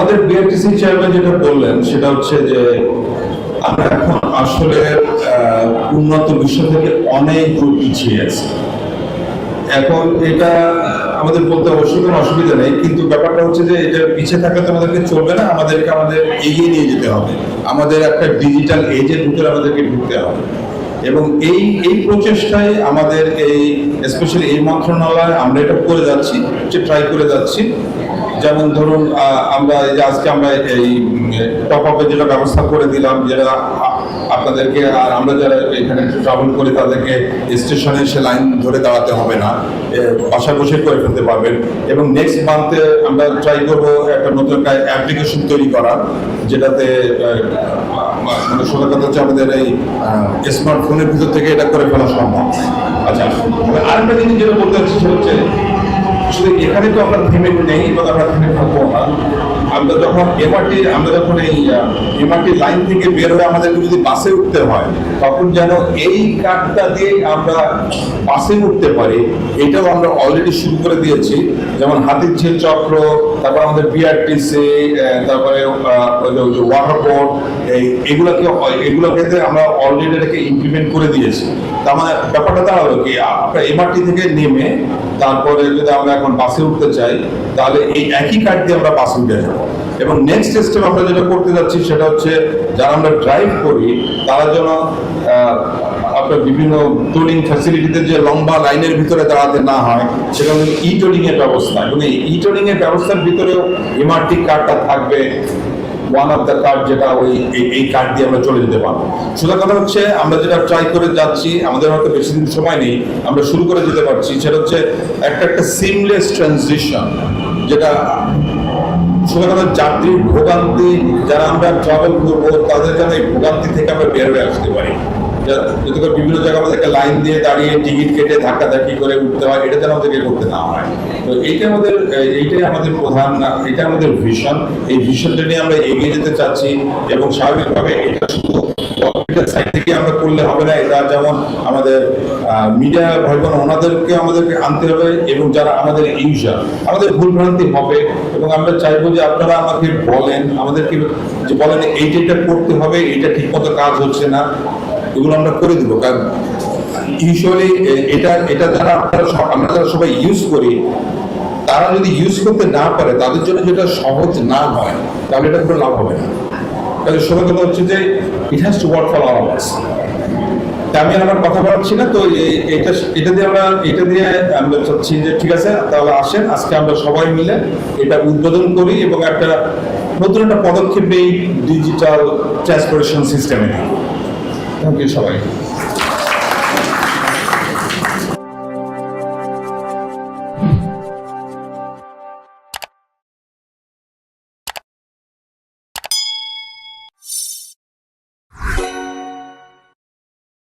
আমাদের BRTC chairman যেটা বললেন সেটা হচ্ছে যে আমরা এখন আসলে উন্নত বিশ্ব থেকে অনেক দূর পিছিয়ে আছি। এখন এটা আমাদের বলতে অবশ্যই কোনো অসুবিধা নেই, কিন্তু ব্যাপারটা হচ্ছে যে এটা পিছিয়ে থাকলে তো আমাদেরকে চলবে না, আমাদের এগিয়ে নিয়ে যেতে হবে। আমাদের একটা ডিজিটাল এজের ভিতরে আমাদেরকে ঢুকতে হবে এবং এই প্রচেষ্টায় আমাদের এই স্পেশালি এই মন্ত্রণালয় আমরা এটা করে যাচ্ছি, ট্রাই করে যাচ্ছি। যেমন ধরুন আমরা আজকে আমরা এই টপ আপের যেটা ব্যবস্থা করে দিলাম, যেটা আপনাদেরকে আর আমরা যারা এখানে ট্রাভেল করি তাদেরকে স্টেশনে এসে লাইন ধরে দাঁড়াতে হবে না, বাসায় বসে করে ফেলতে পারবেন। এবং নেক্সট মান্থে আমরা ট্রাই করবো একটা নতুন একটা অ্যাপ্লিকেশন তৈরি করার, যেটাতে মানে সোজা কথা হচ্ছে আমাদের এই স্মার্টফোনের ভিতর থেকে এটা করে ফেলা সম্ভব। আচ্ছা, আরেকটা জিনিস যেটা বলতে চাচ্ছি সেটা হচ্ছে শুধু এখানে তো আমরা থেমে নেই এবং আমরা থেমে থাকবো না। আমরা যখন এই এমআরটি লাইন থেকে বের হয়ে আমাদেরকে যদি বাসে উঠতে হয়, তখন যেন এই কার্ডটা দিয়ে আমরা বাসে উঠতে পারি, এটাও আমরা অলরেডি শুরু করে দিয়েছি। যেমন হাতিরঝিল চক্র, তারপর আমাদের বিআরটিসি, তারপরে ওয়াটার বোর্ড, এগুলোকে আমরা অলরেডি এটাকে ইমপ্লিমেন্ট করে দিয়েছি। তার মানে ব্যাপারটা দাঁড়ালো কি, আমরা এমআরটি থেকে নেমে তারপরে যদি আমরা এখন বাসে উঠতে চাই, তাহলে এই একই কার্ড দিয়ে আমরা বাসে উঠে যাবো। এবং নেক্সট স্টেপ আমরা যেটা করতে যাচ্ছি সেটা হচ্ছে যারা আমরা ড্রাইভ করি তারা যেন আপনার বিভিন্ন টোলিং ফ্যাসিলিটিতে যে লম্বা লাইনের ভিতরে দাঁড়াতে না হয়, সেটা হচ্ছে ই টোলিং এর ব্যবস্থা। এবং এই ই টোলিং এর ব্যবস্থার ভিতরেও এমআরটি কার্ডটা থাকবে, ওয়ান অফ দ্য কার্ড, যেটা এই কার্ড দিয়ে আমরা চলে যেতে পারবো। সোজা কথা হচ্ছে আমরা যেটা ট্রাই করে যাচ্ছি, আমাদের হয়তো বেশি দিন সময় নেই, আমরা শুরু করে যেতে পারছি, সেটা হচ্ছে একটা সিমলেস ট্রানজিশন, যেটা সোজা কথা যাত্রীর ভোগান্তি, যারা আমরা ট্রাভেল করবো তাদের যেন এই ভোগান্তি থেকে আমরা বের হয়ে আসতে পারি। যদি বিভিন্ন জায়গায় আমাদেরকে লাইন দিয়ে দাঁড়িয়ে টিকিট কেটে ধাক্কাধাক্কি করে উঠতে হয়, এটা যেন আমাদেরকে করতে না হয়। তো এইটাই আমাদের প্রধান, এটা আমাদের ভিশন। এই ভিশনটা নিয়ে আমরা এগিয়ে যেতে চাচ্ছি এবং স্বাভাবিকভাবে এটা শুধু সাইড থেকে আমরা করলে হবে না। এটা যেমন আমাদের মিডিয়া ভাই বোন ওনাদেরকে আমাদেরকে আনতে হবে, এবং যারা আমাদের ইউজার, আমাদের ভুলভ্রান্তি হবে এবং আমরা চাইবো যে আপনারা আমাকে বলেন, আমাদেরকে যে বলেন এইটা করতে হবে, এটা ঠিক মতো কাজ হচ্ছে না, এগুলো আমরা করে দিব। কারণ ইউজুয়ালি এটা যারা আমরা যারা সবাই ইউজ করি, তারা যদি ইউজ করতে না পারে, তাদের জন্য যেটা সহজ না হয়, তাহলে এটা কোনো লাভ হবে না। তাহলে সবাই কথা হচ্ছে যে it has to work for all of us. আমি আমার কথা বলছি না, তো এটা দিয়ে আমরা চাচ্ছি যে ঠিক আছে, তাহলে আসেন আজকে আমরা সবাই মিলে এটা উদ্বোধন করি এবং একটা নতুন একটা পদক্ষেপ এই ডিজিটাল ট্রান্সপোর্টেশন সিস্টেমে। থ্যাংক ইউ সবাই।